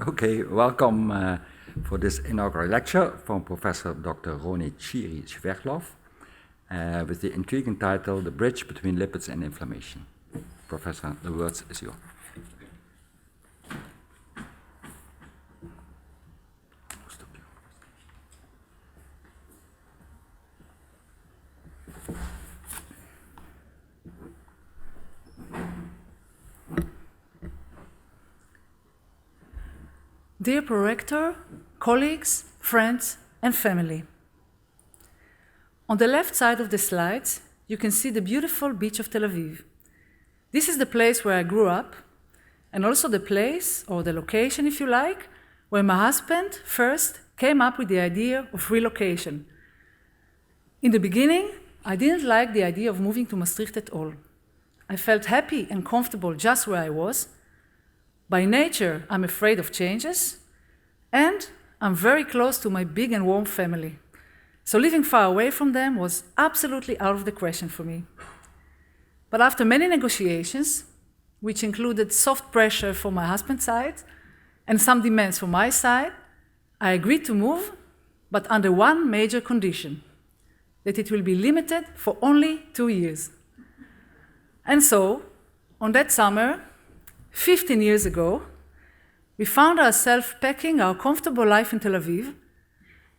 Okay, welcome for this inaugural lecture from Professor Dr. Ronit Shiri-Sverdlov with the intriguing title, The Bridge Between Lipids and Inflammation. Professor, the word is yours. Dear Prorector, colleagues, friends, and family. On the left side of the slides, you can see the beautiful beach of Tel Aviv. This is the place where I grew up, and also the place, or the location if you like, where my husband first came up with the idea of relocation. In the beginning, I didn't like the idea of moving to Maastricht at all. I felt happy and comfortable just where I was. By nature, I'm afraid of changes, and I'm very close to my big and warm family. So living far away from them was absolutely out of the question for me. But after many negotiations, which included soft pressure from my husband's side and some demands from my side, I agreed to move, but under one major condition, that it will be limited for only 2 years. And so, on that summer, 15 years ago, we found ourselves packing our comfortable life in Tel Aviv,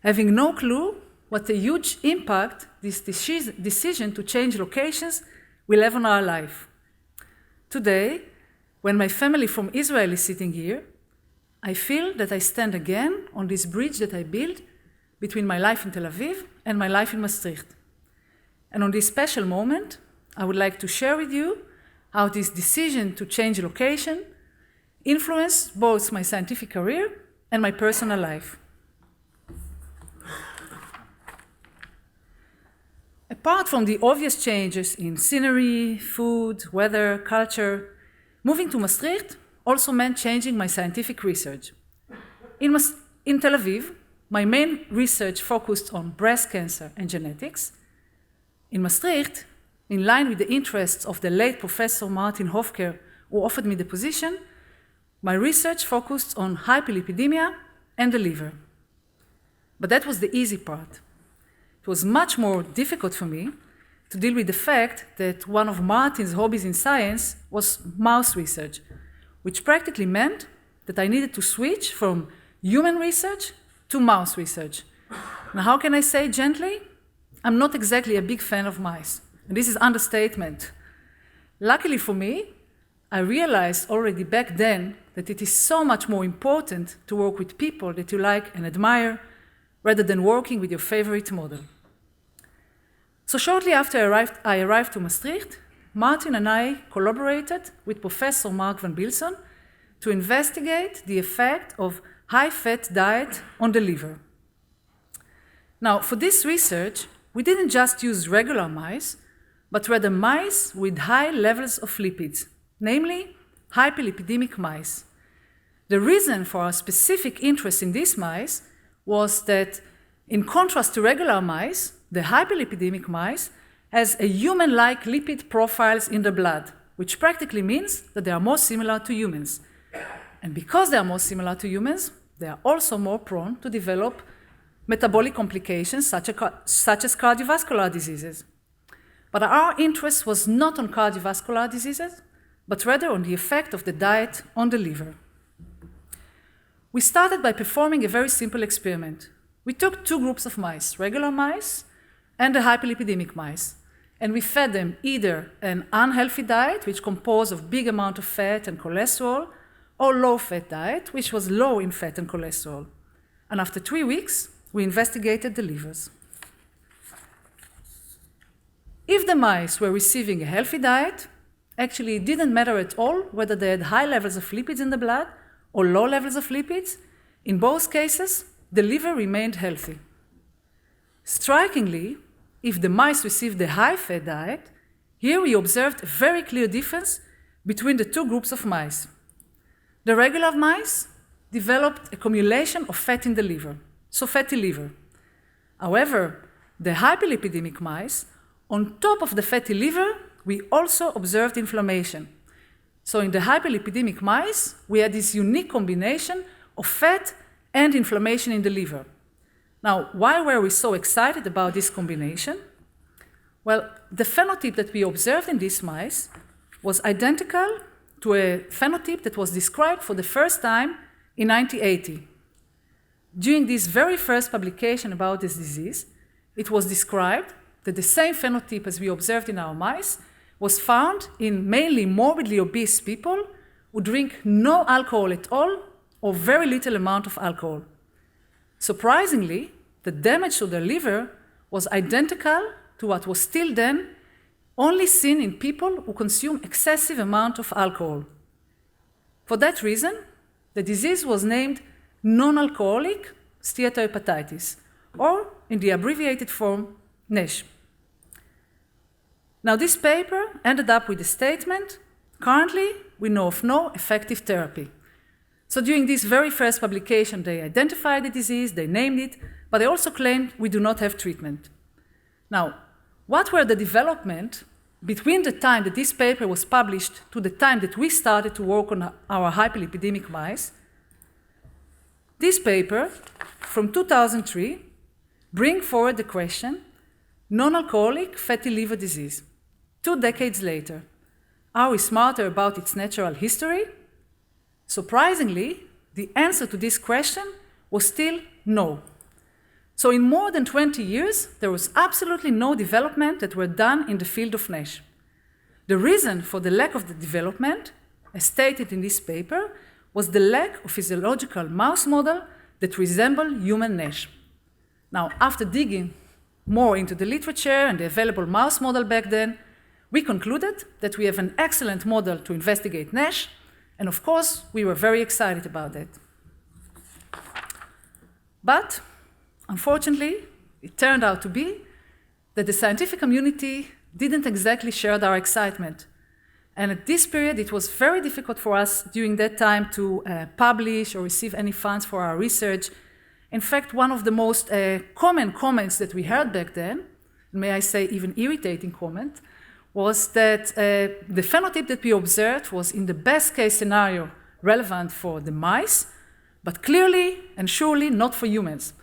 having no clue what a huge impact this decision to change locations will have on our life. Today, when my family from Israel is sitting here, I feel that I stand again on this bridge that I built between my life in Tel Aviv and my life in Maastricht. And on this special moment, I would like to share with you how this decision to change location influenced both my scientific career and my personal life. Apart from the obvious changes in scenery, food, weather, culture, moving to Maastricht also meant changing my scientific research. In Tel Aviv, my main research focused on breast cancer and genetics. In Maastricht, in line with the interests of the late Professor Martinhofka, who offered me the position, my research focused on hyperlipidemia and the liver. But that was the easy part. It was much more difficult for me to deal with the fact that one of Martin's hobbies in science was mouse research, which practically meant that I needed to switch from human research to mouse research. Now, how can I say gently? I'm not exactly a big fan of mice. And this is understatement. Luckily for me, I realized already back then that it is so much more important to work with people that you like and admire rather than working with your favorite model. So shortly after I arrived to Maastricht, Martin and I collaborated with Professor Mark van Bilson to investigate the effect of high-fat diet on the liver. Now, for this research, we didn't just use regular mice, but rather mice with high levels of lipids, namely hyperlipidemic mice. The reason for our specific interest in these mice was that, in contrast to regular mice, the hyperlipidemic mice has a human-like lipid profiles in the blood, which practically means that they are more similar to humans. And because they are more similar to humans, they are also more prone to develop metabolic complications such as cardiovascular diseases. But our interest was not on cardiovascular diseases, but rather on the effect of the diet on the liver. We started by performing a very simple experiment. We took 2 groups of mice, regular mice and the hyperlipidemic mice, and we fed them either an unhealthy diet, which composed of big amount of fat and cholesterol, or low-fat diet, which was low in fat and cholesterol. And after 3 weeks, we investigated the livers. If the mice were receiving a healthy diet, actually it didn't matter at all whether they had high levels of lipids in the blood or low levels of lipids. In both cases, the liver remained healthy. Strikingly, if the mice received the high-fat diet, here we observed a very clear difference between the 2 groups of mice. The regular mice developed accumulation of fat in the liver, so fatty liver. However, the hyperlipidemic mice, on top of the fatty liver, we also observed inflammation. So in the hyperlipidemic mice, we had this unique combination of fat and inflammation in the liver. Now, why were we so excited about this combination? Well, the phenotype that we observed in these mice was identical to a phenotype that was described for the first time in 1980. During this very first publication about this disease, it was described that the same phenotype as we observed in our mice was found in mainly morbidly obese people who drink no alcohol at all or very little amount of alcohol. Surprisingly, the damage to the liver was identical to what was still then only seen in people who consume excessive amount of alcohol. For that reason, the disease was named non-alcoholic steatohepatitis, or in the abbreviated form, Nash. Now, this paper ended up with the statement, currently we know of no effective therapy. So during this very first publication, they identified the disease, they named it, but they also claimed we do not have treatment. Now, what were the developments between the time that this paper was published to the time that we started to work on our hyperlipidemic mice? This paper from 2003 brings forward the question, non-alcoholic fatty liver disease. 2 decades later, are we smarter about its natural history? Surprisingly, the answer to this question was still no. So in more than 20 years, there was absolutely no development that were done in the field of Nash. The reason for the lack of the development, as stated in this paper, was the lack of physiological mouse model that resembled human Nash. Now, after digging more into the literature and the available mouse model back then, we concluded that we have an excellent model to investigate Nash, and of course, we were very excited about that. But, unfortunately, it turned out to be that the scientific community didn't exactly share our excitement. And at this period, it was very difficult for us during that time to publish or receive any funds for our research. In fact, one of the most common comments that we heard back then, may I say even irritating comment, was that the phenotype that we observed was in the best case scenario relevant for the mice, but clearly and surely not for humans.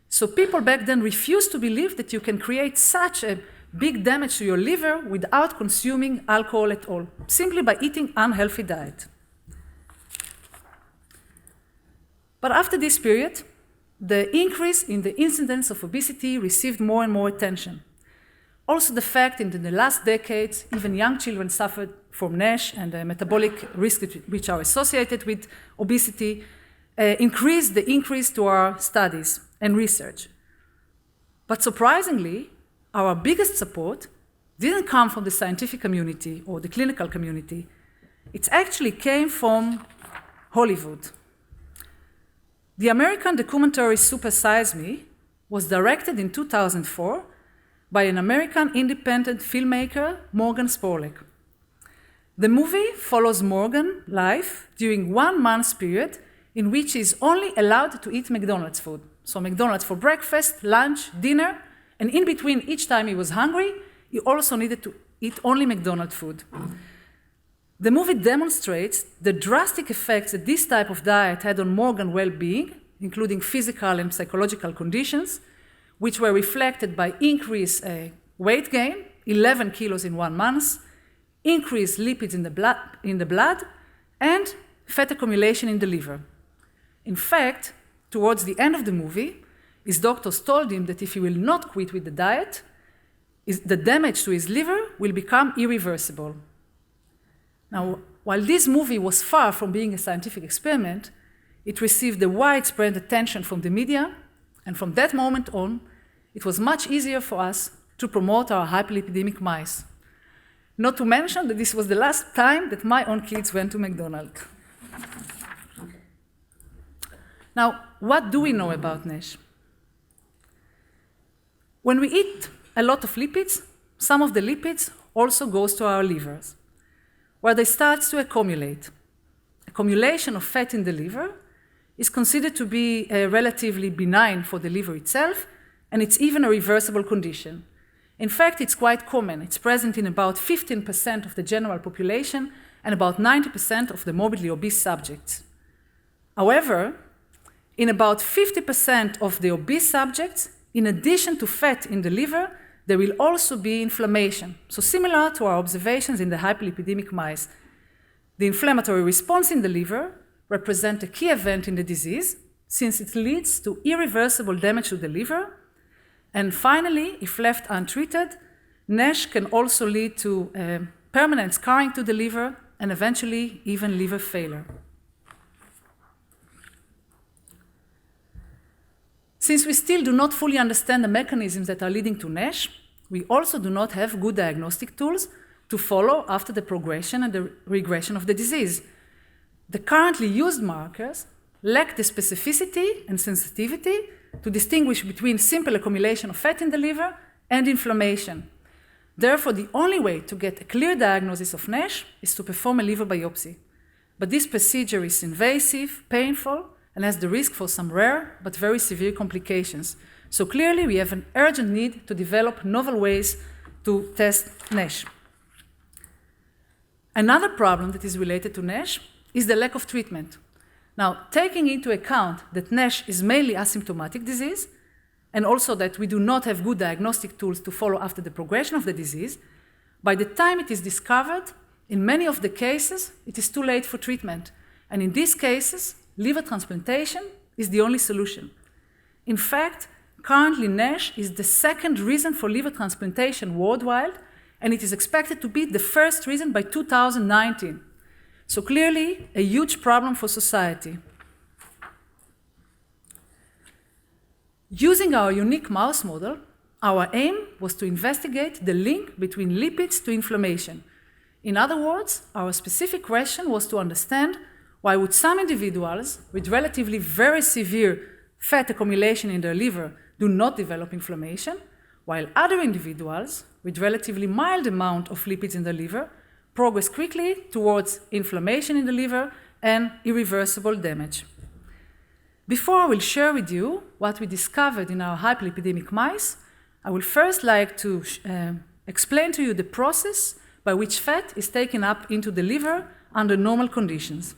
So people back then refused to believe that you can create such a big damage to your liver without consuming alcohol at all, simply by eating unhealthy diet. But after this period, the increase in the incidence of obesity received more and more attention. Also the fact that in the last decades, even young children suffered from Nash and the metabolic risks which are associated with obesity increased the increase to our studies and research. But surprisingly, our biggest support didn't come from the scientific community or the clinical community. It actually came from Hollywood. The American documentary Supersize Me was directed in 2004 by an American independent filmmaker, Morgan Spurlock. The movie follows Morgan's life during 1 month period in which he is only allowed to eat McDonald's food. So McDonald's for breakfast, lunch, dinner, and in between each time he was hungry, he also needed to eat only McDonald's food. The movie demonstrates the drastic effects that this type of diet had on Morgan's well-being, including physical and psychological conditions, which were reflected by increased weight gain, 11 kilos in 1 month, increased lipids in the blood, and fat accumulation in the liver. In fact, towards the end of the movie, his doctors told him that if he will not quit with the diet, the damage to his liver will become irreversible. Now, while this movie was far from being a scientific experiment, it received a widespread attention from the media, and from that moment on, it was much easier for us to promote our hyperlipidemic mice. Not to mention that this was the last time that my own kids went to McDonald's. Now, what do we know about Nash? When we eat a lot of lipids, some of the lipids also goes to our livers, where they start to accumulate. Accumulation of fat in the liver is considered to be relatively benign for the liver itself, and it's even a reversible condition. In fact, it's quite common. It's present in about 15% of the general population and about 90% of the morbidly obese subjects. However, in about 50% of the obese subjects, in addition to fat in the liver, there will also be inflammation. So similar to our observations in the hyperlipidemic mice. The inflammatory response in the liver represents a key event in the disease, since it leads to irreversible damage to the liver. And finally, if left untreated, Nash can also lead to permanent scarring to the liver and eventually even liver failure. Since we still do not fully understand the mechanisms that are leading to Nash, we also do not have good diagnostic tools to follow after the progression and the regression of the disease. The currently used markers lack the specificity and sensitivity to distinguish between simple accumulation of fat in the liver and inflammation. Therefore, the only way to get a clear diagnosis of Nash is to perform a liver biopsy. But this procedure is invasive, painful, and has the risk for some rare but very severe complications. So clearly, we have an urgent need to develop novel ways to test Nash. Another problem that is related to Nash is the lack of treatment. Now, taking into account that Nash is mainly asymptomatic disease, and also that we do not have good diagnostic tools to follow after the progression of the disease, by the time it is discovered, in many of the cases, it is too late for treatment. And in these cases, liver transplantation is the only solution. In fact, currently Nash is the second reason for liver transplantation worldwide, and it is expected to be the first reason by 2019. So clearly, a huge problem for society. Using our unique mouse model, our aim was to investigate the link between lipids to inflammation. In other words, our specific question was to understand why would some individuals with relatively very severe fat accumulation in their liver do not develop inflammation, while other individuals with relatively mild amount of lipids in the liver progress quickly towards inflammation in the liver and irreversible damage. Before I will share with you what we discovered in our hyperlipidemic mice, I will first like to explain to you the process by which fat is taken up into the liver under normal conditions.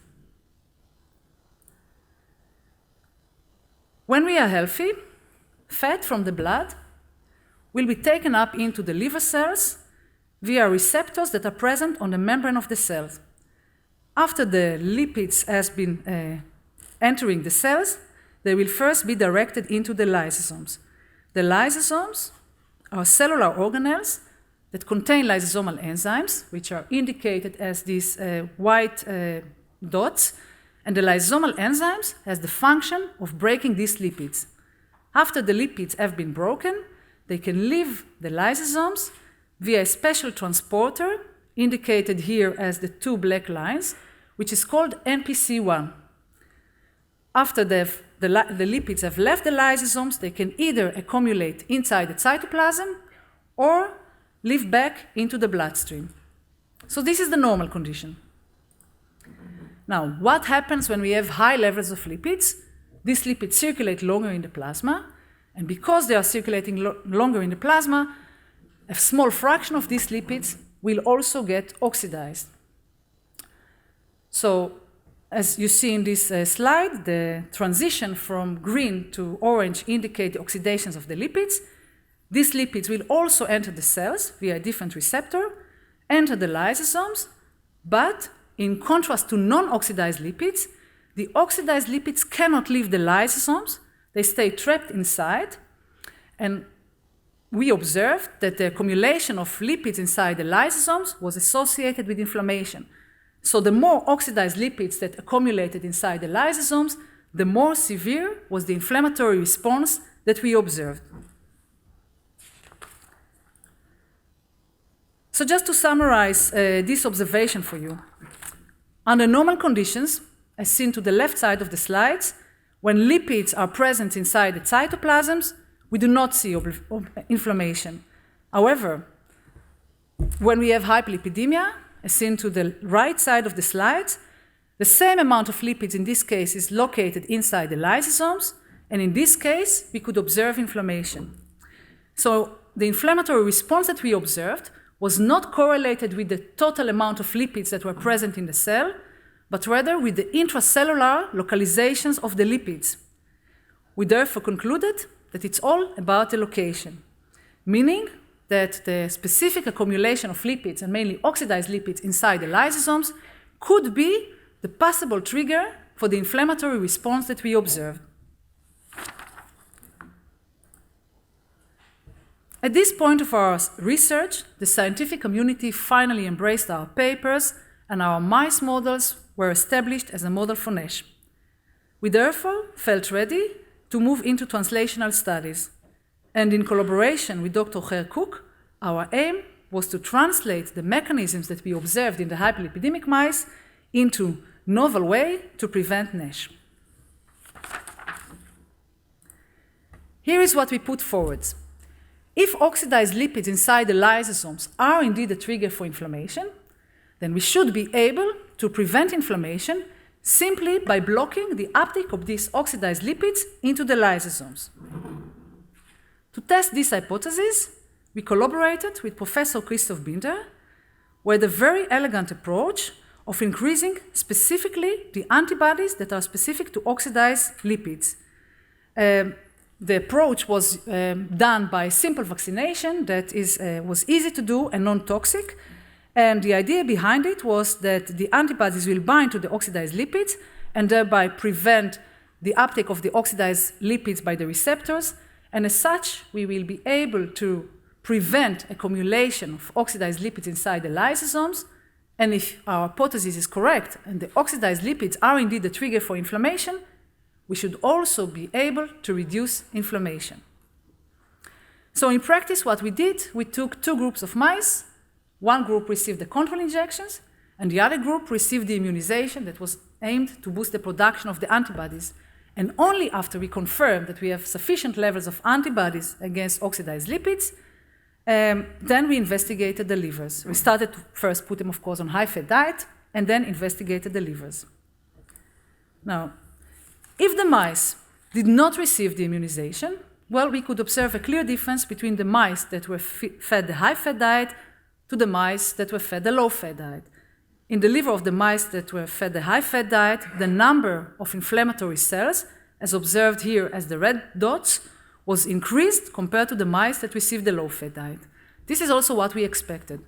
When we are healthy, fat from the blood will be taken up into the liver cells via receptors that are present on the membrane of the cells. After the lipids has been entering the cells, they will first be directed into the lysosomes. The lysosomes are cellular organelles that contain lysosomal enzymes, which are indicated as these white dots, and the lysosomal enzymes has the function of breaking these lipids. After the lipids have been broken, they can leave the lysosomes via a special transporter, indicated here as the two black lines, which is called NPC1. After the lipids have left the lysosomes, they can either accumulate inside the cytoplasm or leave back into the bloodstream. So this is the normal condition. Now, what happens when we have high levels of lipids? These lipids circulate longer in the plasma, and because they are circulating longer in the plasma, a small fraction of these lipids will also get oxidized. So, as you see in this slide, the transition from green to orange indicate the oxidations of the lipids. These lipids will also enter the cells via a different receptor, enter the lysosomes, but in contrast to non-oxidized lipids, the oxidized lipids cannot leave the lysosomes. They stay trapped inside, and we observed that the accumulation of lipids inside the lysosomes was associated with inflammation. So the more oxidized lipids that accumulated inside the lysosomes, the more severe was the inflammatory response that we observed. So just to summarize this observation for you, under normal conditions, as seen to the left side of the slides, when lipids are present inside the cytoplasms, we do not see inflammation. However, when we have hyperlipidemia, as seen to the right side of the slides, the same amount of lipids in this case is located inside the lysosomes, and in this case, we could observe inflammation. So the inflammatory response that we observed was not correlated with the total amount of lipids that were present in the cell, but rather with the intracellular localizations of the lipids. we therefore concluded that it's all about the location, meaning that the specific accumulation of lipids, and mainly oxidized lipids inside the lysosomes, could be the possible trigger for the inflammatory response that we observed. At this point of our research, the scientific community finally embraced our papers, and our mice models were established as a model for Nash. We therefore felt ready to move into translational studies. And in collaboration with Dr. Ger Cook, our aim was to translate the mechanisms that we observed in the hyperlipidemic mice into novel way to prevent Nash. Here is what we put forward. If oxidized lipids inside the lysosomes are indeed a trigger for inflammation, then we should be able to prevent inflammation simply by blocking the uptake of these oxidized lipids into the lysosomes. To test this hypothesis, we collaborated with Professor Christoph Binder, where the very elegant approach of increasing specifically the antibodies that are specific to oxidized lipids. The approach was done by simple vaccination that was easy to do and non-toxic. And the idea behind it was that the antibodies will bind to the oxidized lipids and thereby prevent the uptake of the oxidized lipids by the receptors. And as such, we will be able to prevent accumulation of oxidized lipids inside the lysosomes. And if our hypothesis is correct and the oxidized lipids are indeed the trigger for inflammation, we should also be able to reduce inflammation. So in practice, what we did, we took two groups of mice. One group received the control injections, and the other group received the immunization that was aimed to boost the production of the antibodies. And only after we confirmed that we have sufficient levels of antibodies against oxidized lipids, then we investigated the livers. We started to first put them, of course, on high-fat diet, and then investigated the livers. Now, if the mice did not receive the immunization, well, we could observe a clear difference between the mice that were fed the high-fat diet to the mice that were fed the low-fat diet. In the liver of the mice that were fed the high-fat diet, the number of inflammatory cells, as observed here as the red dots, was increased compared to the mice that received the low-fat diet. This is also what we expected.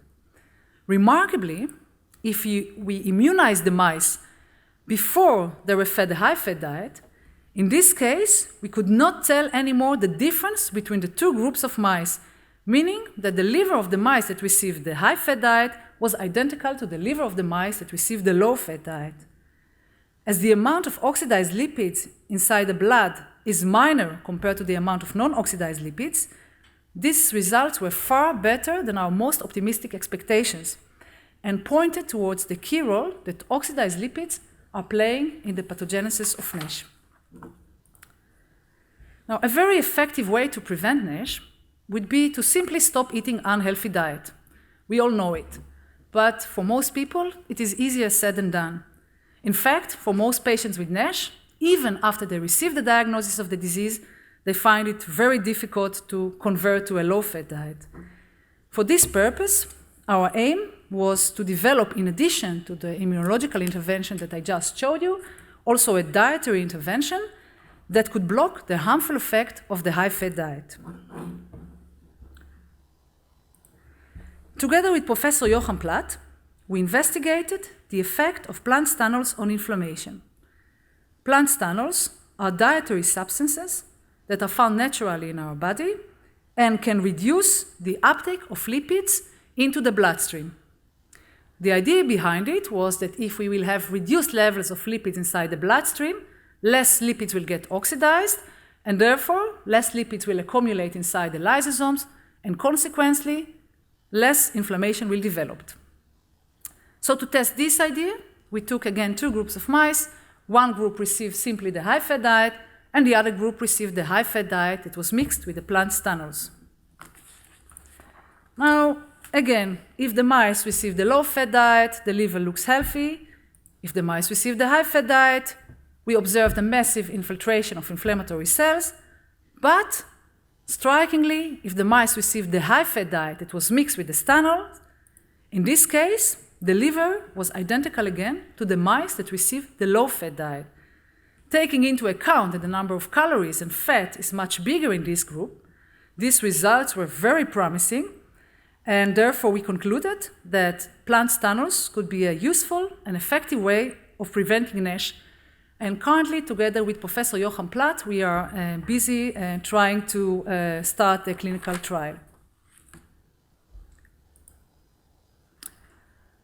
Remarkably, if we immunize the mice before they were fed the high-fat diet, in this case, we could not tell anymore the difference between the two groups of mice, meaning that the liver of the mice that received the high-fat diet was identical to the liver of the mice that received the low-fat diet. As the amount of oxidized lipids inside the blood is minor compared to the amount of non-oxidized lipids, these results were far better than our most optimistic expectations and pointed towards the key role that oxidized lipids are playing in the pathogenesis of Nash. Now, a very effective way to prevent Nash would be to simply stop eating unhealthy diet. We all know it. But for most people, it is easier said than done. In fact, for most patients with Nash, even after they receive the diagnosis of the disease, they find it very difficult to convert to a low-fat diet. For this purpose, our aim was to develop, in addition to the immunological intervention that I just showed you, also a dietary intervention that could block the harmful effect of the high-fat diet. Together with Professor Jochen Platt, we investigated the effect of plant stanols on inflammation. Plant stanols are dietary substances that are found naturally in our body and can reduce the uptake of lipids into the bloodstream. The idea behind it was that if we will have reduced levels of lipids inside the bloodstream, less lipids will get oxidized, and therefore less lipids will accumulate inside the lysosomes, and consequently, less inflammation will develop. So to test this idea, we took again two groups of mice. One group received simply the high-fat diet, and the other group received the high-fat diet that was mixed with the plant stanols. Now, again, if the mice receive the low-fat diet, the liver looks healthy. If the mice receive the high-fat diet, we observed a massive infiltration of inflammatory cells. But, strikingly, if the mice received the high-fat diet that was mixed with the stanols, in this case, the liver was identical again to the mice that received the low-fat diet. taking into account that the number of calories and fat is much bigger in this group, these results were very promising, and therefore we concluded that plant statins could be a useful and effective way of preventing NASH. And currently, together with Professor Johan Platt, we are busy trying to start a clinical trial.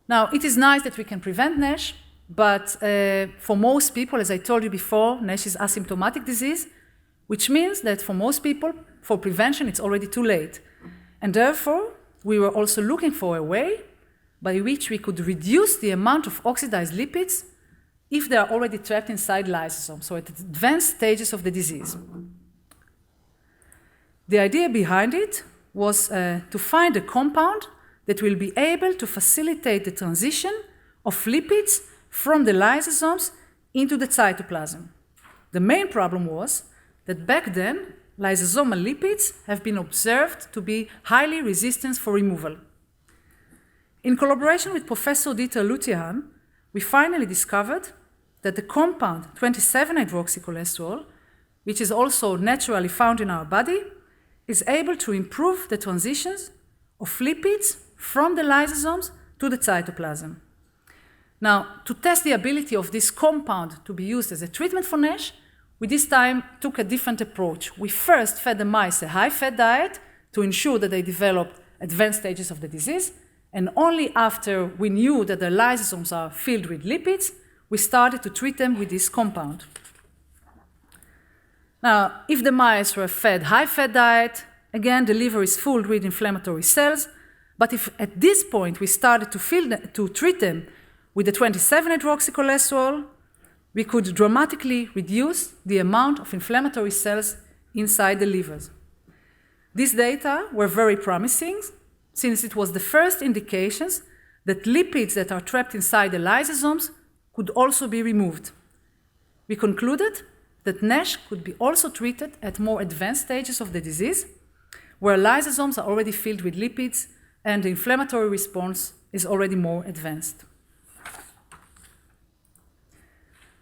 Now, it is nice that we can prevent NASH, but for most people, as I told you before, NASH is asymptomatic disease, which means that for most people, for prevention, it's already too late. And therefore, we were also looking for a way by which we could reduce the amount of oxidized lipids if they are already trapped inside lysosomes, so at advanced stages of the disease. The idea behind it was to find a compound that will be able to facilitate the transition of lipids from the lysosomes into the cytoplasm. The main problem was that back then, lysosomal lipids have been observed to be highly resistant for removal. In collaboration with Professor Dieter Lutjehan, we finally discovered that the compound 27-hydroxycholesterol, which is also naturally found in our body, is able to improve the transitions of lipids from the lysosomes to the cytoplasm. Now, to test the ability of this compound to be used as a treatment for NASH, we this time took a different approach. We first fed the mice a high-fat diet to ensure that they developed advanced stages of the disease, and only after we knew that the lysosomes are filled with lipids, we started to treat them with this compound. Now, if the mice were fed high-fat diet, again, the liver is filled with inflammatory cells, but if at this point we started to treat them with the 27-hydroxycholesterol, we could dramatically reduce the amount of inflammatory cells inside the livers. These data were very promising, since it was the first indications that lipids that are trapped inside the lysosomes could also be removed. We concluded that NASH could be also treated at more advanced stages of the disease, where lysosomes are already filled with lipids and the inflammatory response is already more advanced.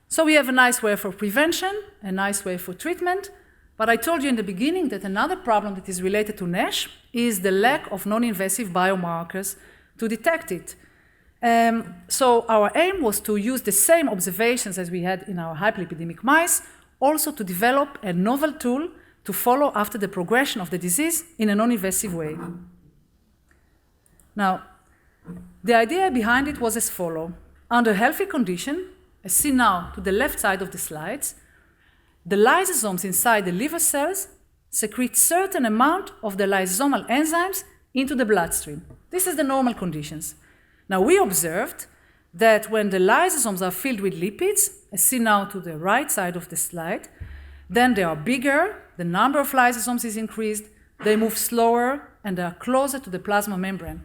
So we have a nice way for prevention, a nice way for treatment, but I told you in the beginning that another problem that is related to NASH is the lack of non-invasive biomarkers to detect it. So our aim was to use the same observations as we had in our hyperlipidemic mice, also to develop a novel tool to follow after the progression of the disease in a non-invasive way. Now, the idea behind it was as follows. Under healthy condition, as seen now to the left side of the slides, the lysosomes inside the liver cells secrete certain amount of the lysosomal enzymes into the bloodstream. This is the normal conditions. Now, we observed that when the lysosomes are filled with lipids, as seen now to the right side of the slide, then they are bigger, the number of lysosomes is increased, they move slower, and they are closer to the plasma membrane.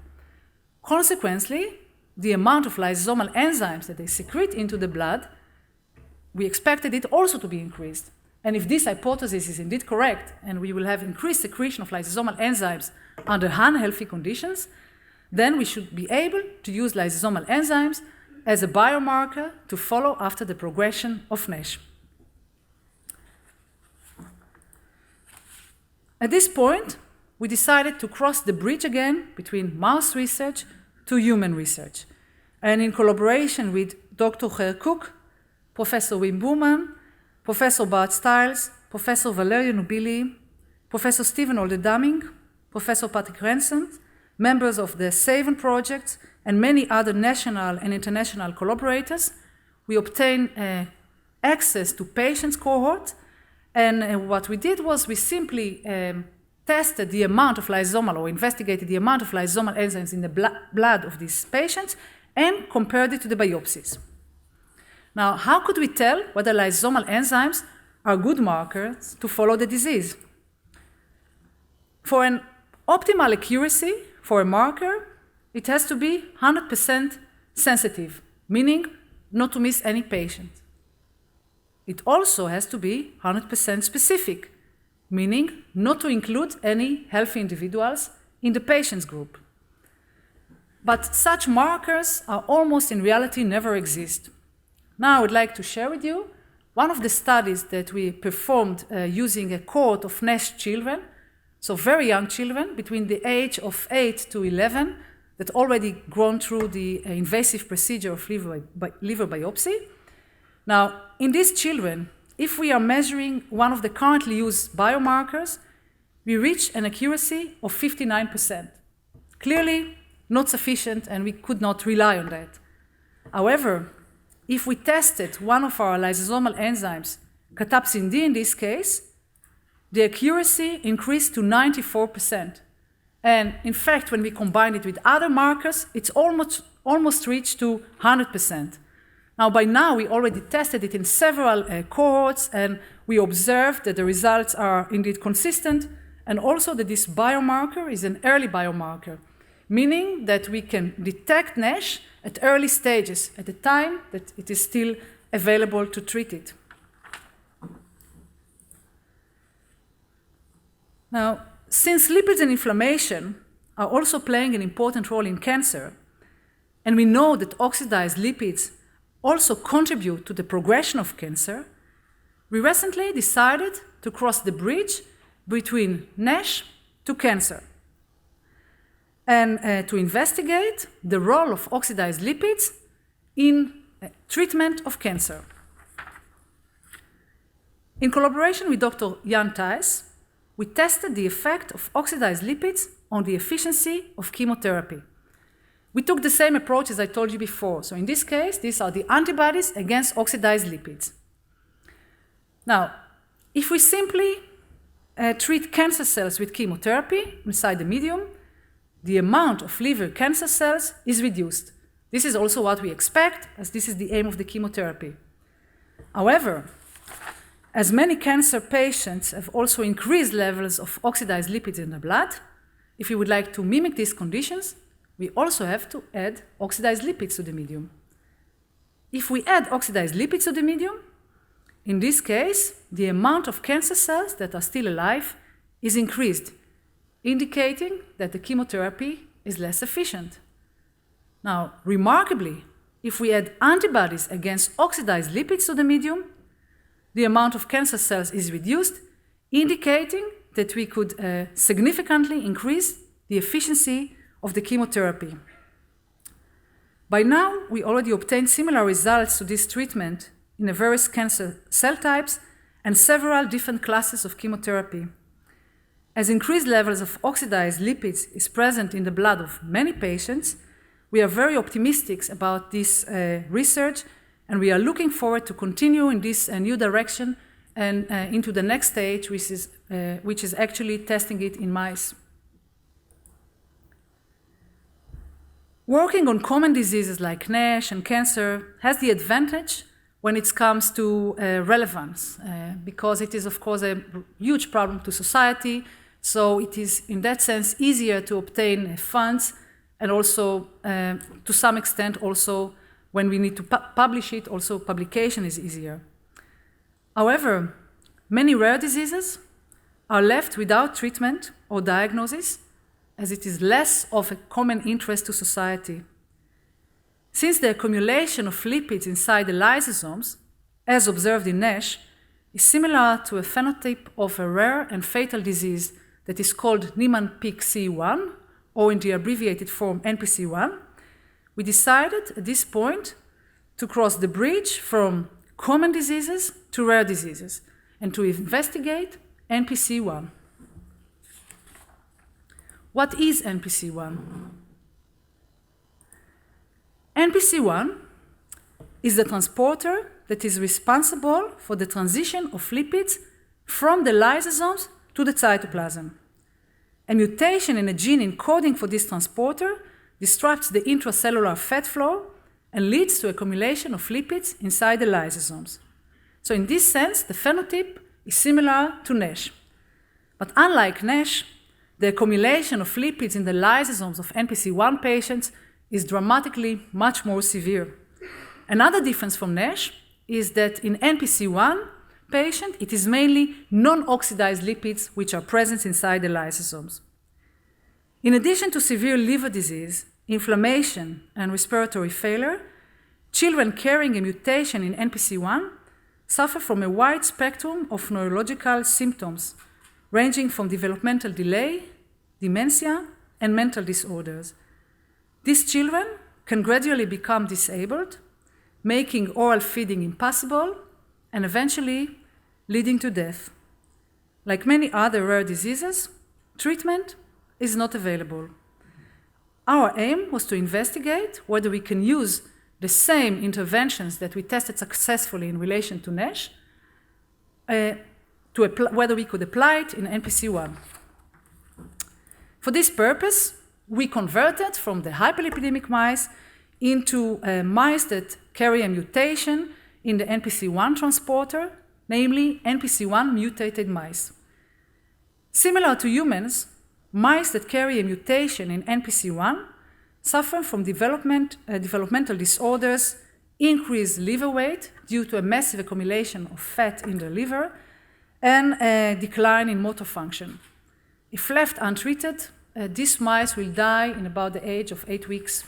Consequently, the amount of lysosomal enzymes that they secrete into the blood, we expected it also to be increased. And if this hypothesis is indeed correct, and we will have increased secretion of lysosomal enzymes under unhealthy conditions, then we should be able to use lysosomal enzymes as a biomarker to follow after the progression of NASH. At this point, we decided to cross the bridge again between mouse research to human research. And in collaboration with Dr. Ger Cook, Professor Wim Boerman, Professor Bart Stiles, Professor Valerio Nubili, Professor Stephen Olde-Damming, Professor Patrick Rensen, members of the SAVEN project, and many other national and international collaborators, we obtained access to patients' cohort. And what we did was we simply tested the amount of lysosomal, or investigated the amount of lysosomal enzymes in the blood of these patients and compared it to the biopsies. Now, how could we tell whether lysosomal enzymes are good markers to follow the disease? For an optimal accuracy for a marker, it has to be 100% sensitive, meaning not to miss any patient. It also has to be 100% specific, meaning not to include any healthy individuals in the patient's group. But such markers are almost in reality never exist. Now I would like to share with you one of the studies that we performed using a cohort of Nash children, so very young children between the age of 8 to 11 that already gone through the invasive procedure of liver biopsy. Now, in these children, if we are measuring one of the currently used biomarkers, we reach an accuracy of 59%. Clearly, not sufficient, and we could not rely on that. However, if we tested one of our lysosomal enzymes, cathepsin D in this case, the accuracy increased to 94%. And in fact, when we combine it with other markers, it's almost reached to 100%. Now, by now, we already tested it in several cohorts, and we observed that the results are indeed consistent, and also that this biomarker is an early biomarker, meaning that we can detect Nash at early stages, at the time that it is still available to treat it. Now, since lipids and inflammation are also playing an important role in cancer, and we know that oxidized lipids also contribute to the progression of cancer, we recently decided to cross the bridge between Nash to cancer and to investigate the role of oxidized lipids in treatment of cancer. In collaboration with Dr. Jan Thijs, we tested the effect of oxidized lipids on the efficiency of chemotherapy. We took the same approach as I told you before. So in this case, these are the antibodies against oxidized lipids. Now, if we simply treat cancer cells with chemotherapy inside the medium, the amount of liver cancer cells is reduced. This is also what we expect, as this is the aim of the chemotherapy. However, as many cancer patients have also increased levels of oxidized lipids in the blood, if we would like to mimic these conditions, we also have to add oxidized lipids to the medium. If we add oxidized lipids to the medium, in this case, the amount of cancer cells that are still alive is increased, indicating that the chemotherapy is less efficient. Now, remarkably, if we add antibodies against oxidized lipids to the medium, the amount of cancer cells is reduced, indicating that we could significantly increase the efficiency of the chemotherapy. By now, we already obtained similar results to this treatment in various cancer cell types and several different classes of chemotherapy. As increased levels of oxidized lipids is present in the blood of many patients, we are very optimistic about this research, and we are looking forward to continue in this new direction and into the next stage, which is actually testing it in mice. Working on common diseases like Nash and cancer has the advantage when it comes to relevance, because it is, of course, a huge problem to society. So it is, in that sense, easier to obtain funds, and also, to some extent, also when we need to publish it, also publication is easier. However, many rare diseases are left without treatment or diagnosis, as it is less of a common interest to society. Since the accumulation of lipids inside the lysosomes, as observed in Nash, is similar to a phenotype of a rare and fatal disease that is called Niemann-Pick C1, or in the abbreviated form NPC1, we decided at this point to cross the bridge from common diseases to rare diseases and to investigate NPC1. What is NPC1? NPC1 is the transporter that is responsible for the transition of lipids from the lysosomes to the cytoplasm. A mutation in a gene encoding for this transporter disrupts the intracellular fat flow and leads to accumulation of lipids inside the lysosomes. So in this sense, the phenotype is similar to Nash. But unlike Nash, the accumulation of lipids in the lysosomes of NPC1 patients is dramatically much more severe. Another difference from Nash is that in NPC1 patient, it is mainly non-oxidized lipids which are present inside the lysosomes. In addition to severe liver disease, inflammation, and respiratory failure, children carrying a mutation in NPC1 suffer from a wide spectrum of neurological symptoms, ranging from developmental delay, dementia, and mental disorders. These children can gradually become disabled, making oral feeding impossible, and eventually leading to death. Like many other rare diseases, treatment is not available. Our aim was to investigate whether we can use the same interventions that we tested successfully in relation to Nash, whether we could apply it in NPC1. For this purpose, we converted from the hyperlipidemic mice into mice that carry a mutation in the NPC1 transporter, namely NPC1 mutated mice. Similar to humans, mice that carry a mutation in NPC1 suffer from developmental disorders, increased liver weight due to a massive accumulation of fat in the liver, and a decline in motor function. If left untreated, these mice will die in about the age of 8 weeks.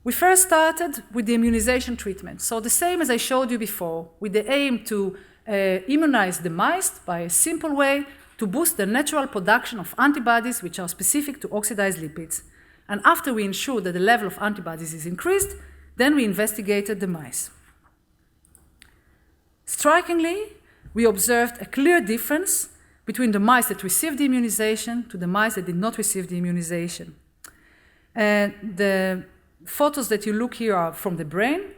We first started with the immunization treatment. So the same as I showed you before, with the aim to immunize the mice by a simple way to boost the natural production of antibodies which are specific to oxidized lipids. And after we ensured that the level of antibodies is increased, then we investigated the mice. Strikingly, we observed a clear difference between the mice that received the immunization to the mice that did not receive the immunization. The photos that you look here are from the brain.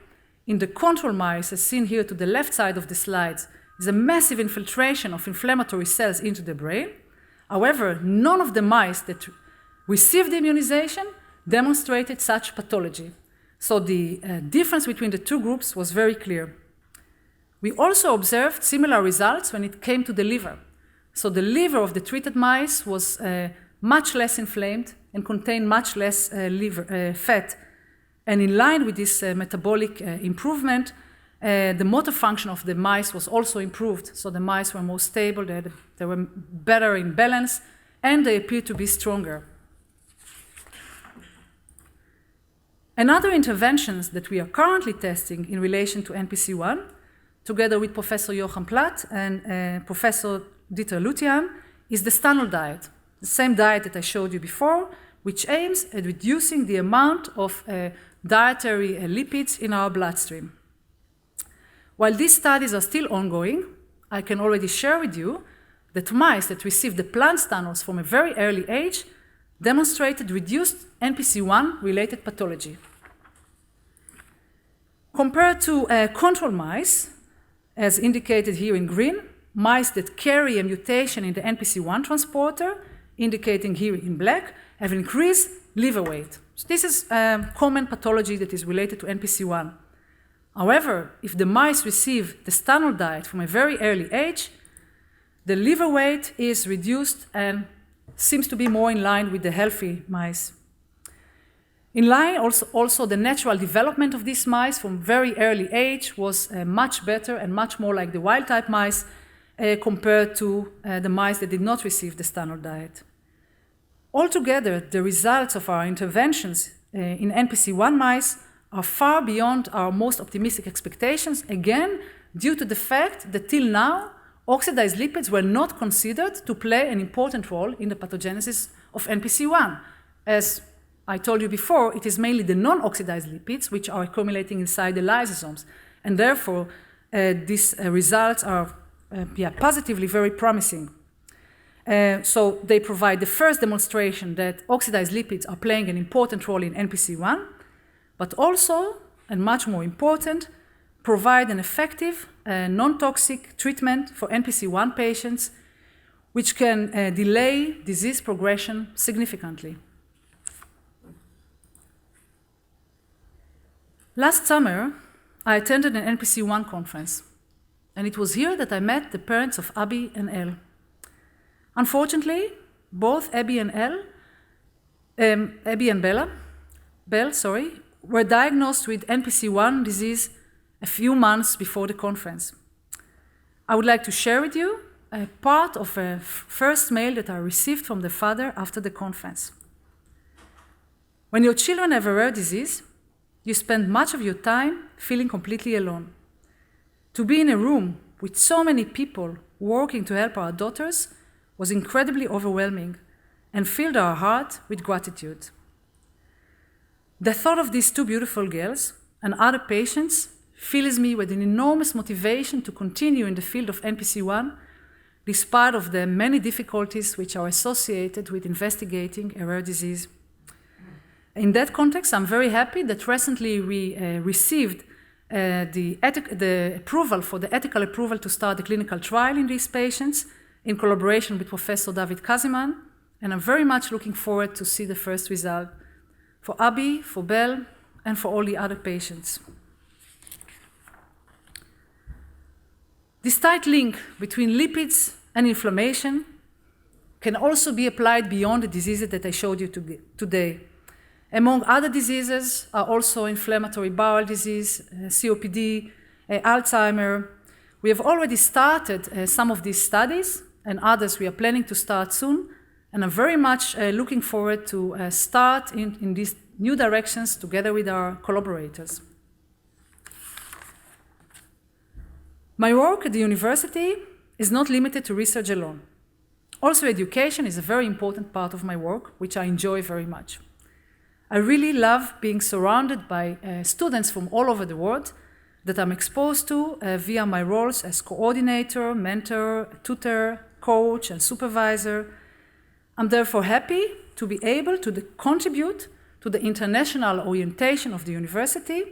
In the control mice, as seen here to the left side of the slides, is a massive infiltration of inflammatory cells into the brain. However, none of the mice that received the immunization demonstrated such pathology. So the difference between the two groups was very clear. We also observed similar results when it came to the liver. So the liver of the treated mice was much less inflamed and contained much less fat. And in line with this metabolic improvement, the motor function of the mice was also improved. So the mice were more stable, they were better in balance, and they appeared to be stronger. Another interventions that we are currently testing in relation to NPC1, together with Professor Johan Platt and Professor Dieter Luthian, is the Stanol diet, the same diet that I showed you before, which aims at reducing the amount of dietary lipids in our bloodstream. While these studies are still ongoing, I can already share with you that mice that received the plant stanols from a very early age demonstrated reduced NPC1-related pathology. Compared to control mice, as indicated here in green, mice that carry a mutation in the NPC1 transporter, indicating here in black, have increased liver weight. So this is a common pathology that is related to NPC1. However, if the mice receive the Stanol diet from a very early age, the liver weight is reduced and seems to be more in line with the healthy mice. In line, also the natural development of these mice from very early age was much better and much more like the wild-type mice compared to the mice that did not receive the Stanol diet. Altogether, the results of our interventions in NPC1 mice are far beyond our most optimistic expectations, again, due to the fact that till now, oxidized lipids were not considered to play an important role in the pathogenesis of NPC1. As I told you before, it is mainly the non-oxidized lipids which are accumulating inside the lysosomes, and therefore these results are positively very promising. So they provide the first demonstration that oxidized lipids are playing an important role in NPC1, but also, and much more important, provide an effective, non-toxic treatment for NPC1 patients, which can delay disease progression significantly. Last summer, I attended an NPC1 conference, and it was here that I met the parents of Abby and Elle. Unfortunately, both Abby and Belle, were diagnosed with NPC1 disease a few months before the conference. I would like to share with you a part of a first mail that I received from the father after the conference. When your children have a rare disease, you spend much of your time feeling completely alone. To be in a room with so many people working to help our daughters was incredibly overwhelming and filled our heart with gratitude. The thought of these two beautiful girls and other patients fills me with an enormous motivation to continue in the field of NPC1, despite of the many difficulties which are associated with investigating a rare disease. In that context, I'm very happy that recently we received the approval for the ethical approval to start the clinical trial in these patients in collaboration with Professor David Kaziman, and I'm very much looking forward to see the first result for Abby, for Belle, and for all the other patients. This tight link between lipids and inflammation can also be applied beyond the diseases that I showed you today. Among other diseases are also inflammatory bowel disease, COPD, Alzheimer. We have already started some of these studies, and others we are planning to start soon, and I'm very much looking forward to start in these new directions together with our collaborators. My work at the university is not limited to research alone. Also, education is a very important part of my work, which I enjoy very much. I really love being surrounded by students from all over the world that I'm exposed to via my roles as coordinator, mentor, tutor, coach, and supervisor. I'm therefore happy to be able to contribute to the international orientation of the university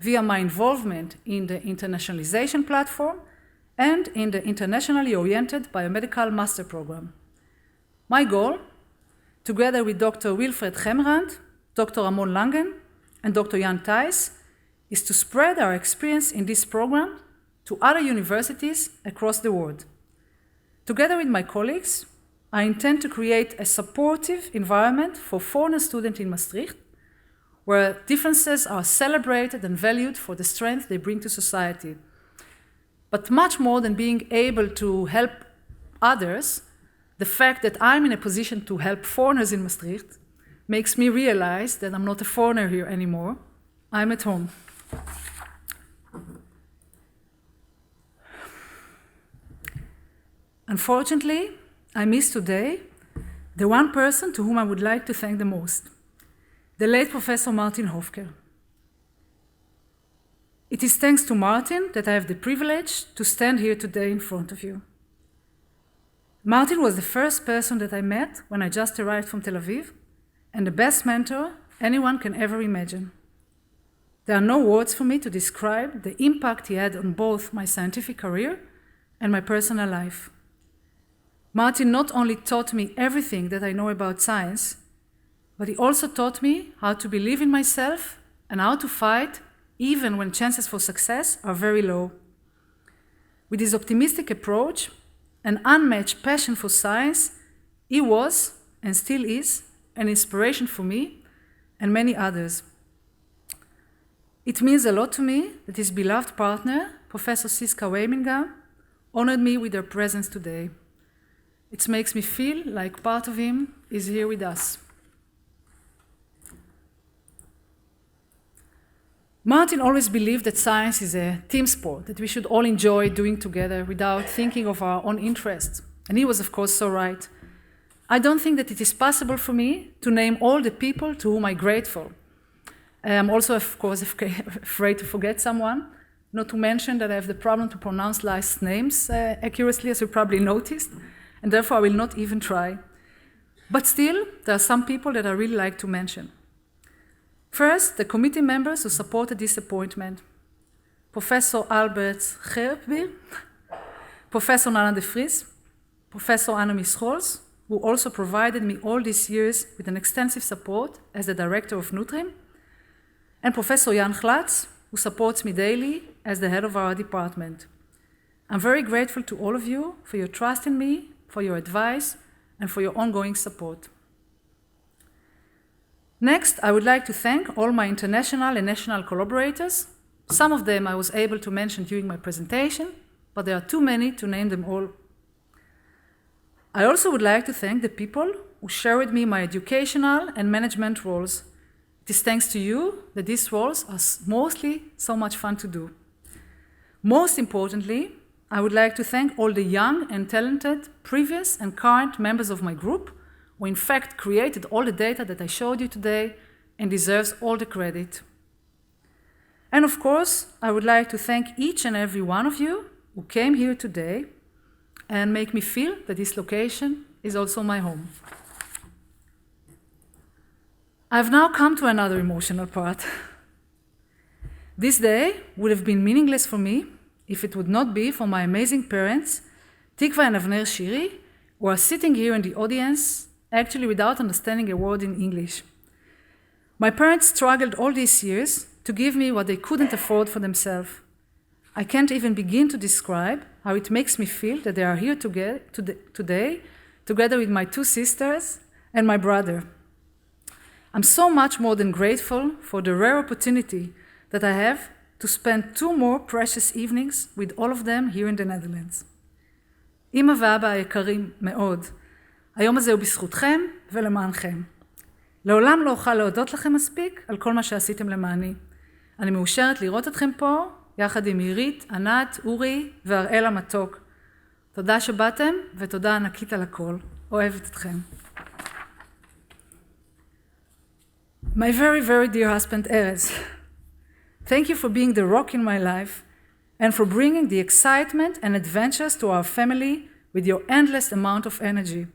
via my involvement in the internationalization platform and in the internationally oriented biomedical master program. My goal, together with Dr. Wilfred Gemrand, Dr. Ramon Langen, and Dr. Jan Thijs, is to spread our experience in this program to other universities across the world. Together with my colleagues, I intend to create a supportive environment for foreigner students in Maastricht, where differences are celebrated and valued for the strength they bring to society. But much more than being able to help others, the fact that I'm in a position to help foreigners in Maastricht makes me realize that I'm not a foreigner here anymore. I'm at home. Unfortunately, I miss today the one person to whom I would like to thank the most, the late Professor Martinhofka. It is thanks to Martin that I have the privilege to stand here today in front of you. Martin was the first person that I met when I just arrived from Tel Aviv, and the best mentor anyone can ever imagine. There are no words for me to describe the impact he had on both my scientific career and my personal life. Martin not only taught me everything that I know about science, but he also taught me how to believe in myself and how to fight even when chances for success are very low. With his optimistic approach and unmatched passion for science, he was, and still is, an inspiration for me and many others. It means a lot to me that his beloved partner, Professor Siska Weiminga, honored me with her presence today. It makes me feel like part of him is here with us. Martin always believed that science is a team sport that we should all enjoy doing together without thinking of our own interests. And he was, of course, so right. I don't think that it is possible for me to name all the people to whom I'm grateful. I'm also, of course, afraid to forget someone, not to mention that I have the problem to pronounce last names accurately, as you probably noticed, and therefore I will not even try. But still, there are some people that I really like to mention. First, the committee members who supported this appointment. Professor Albert Gerbir, Professor Nana de Vries, Professor Annemie Scholz, who also provided me all these years with an extensive support as the director of Nutrim, and Professor Jan Glatz, who supports me daily as the head of our department. I'm very grateful to all of you for your trust in me, for your advice, and for your ongoing support. Next, I would like to thank all my international and national collaborators. Some of them I was able to mention during my presentation, but there are too many to name them all. I also would like to thank the people who share with me my educational and management roles. It is thanks to you that these roles are mostly so much fun to do. Most importantly, I would like to thank all the young and talented previous and current members of my group who in fact created all the data that I showed you today and deserves all the credit. And of course, I would like to thank each and every one of you who came here today and make me feel that this location is also my home. I've now come to another emotional part. This day would have been meaningless for me if it would not be for my amazing parents, Tikva and Avner Shiri, who are sitting here in the audience, actually without understanding a word in English. My parents struggled all these years to give me what they couldn't afford for themselves. I can't even begin to describe how it makes me feel that they are here today, together with my two sisters and my brother. I'm so much more than grateful for the rare opportunity that I have to spend 2 more precious evenings with all of them here in the Netherlands. אמא ואבא היקרים מאוד, היום הזה הוא בזכותכם ולמענכם. לעולם לא אוכל להודות לכם מספיק על כל מה שעשיתם למעני. אני מאושרת לראות אתכם פה, יחד עם עירית, ענת, אורי והראל המתוק. תודה שבאתם ותודה ענקית על הכל. אוהבת אתכם. My very, very dear husband, Erez, thank you for being the rock in my life and for bringing the excitement and adventures to our family with your endless amount of energy.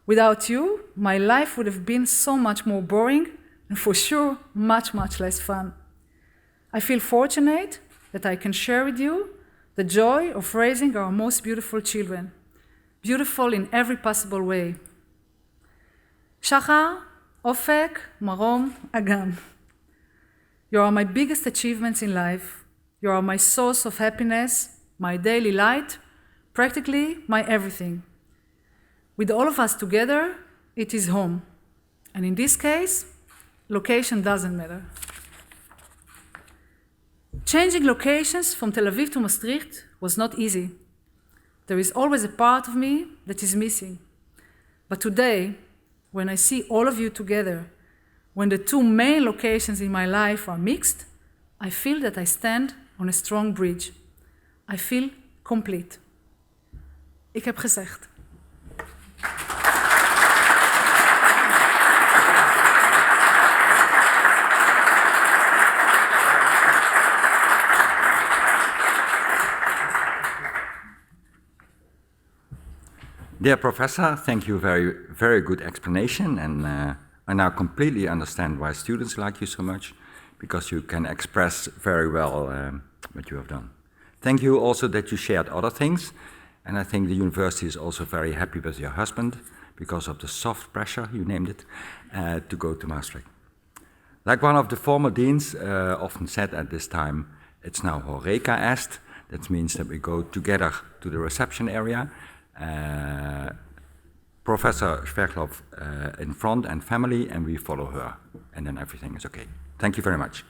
Without you, my life would have been so much more boring and for sure much, much less fun. I feel fortunate that I can share with you the joy of raising our most beautiful children, beautiful in every possible way. Shachar, Ofek, Marom, Agam. You are my biggest achievements in life. You are my source of happiness, my daily light, practically my everything. With all of us together, it is home. And in this case, location doesn't matter. Changing locations from Tel Aviv to Maastricht was not easy. There is always a part of me that is missing. But today, when I see all of you together, when the 2 main locations in my life are mixed, I feel that I stand on a strong bridge. I feel complete. Ik heb gezegd. Dear Professor, thank you. Very good explanation, and I now completely understand why students like you so much, because you can express very well what you have done. Thank you also that you shared other things, and I think the university is also very happy with your husband because of the soft pressure, you named it, to go to Maastricht. Like one of the former deans often said at this time, it's now Horeca est. That means that we go together to the reception area. Professor Sverdlov in front and family, and we follow her, and then everything is okay. Thank you very much.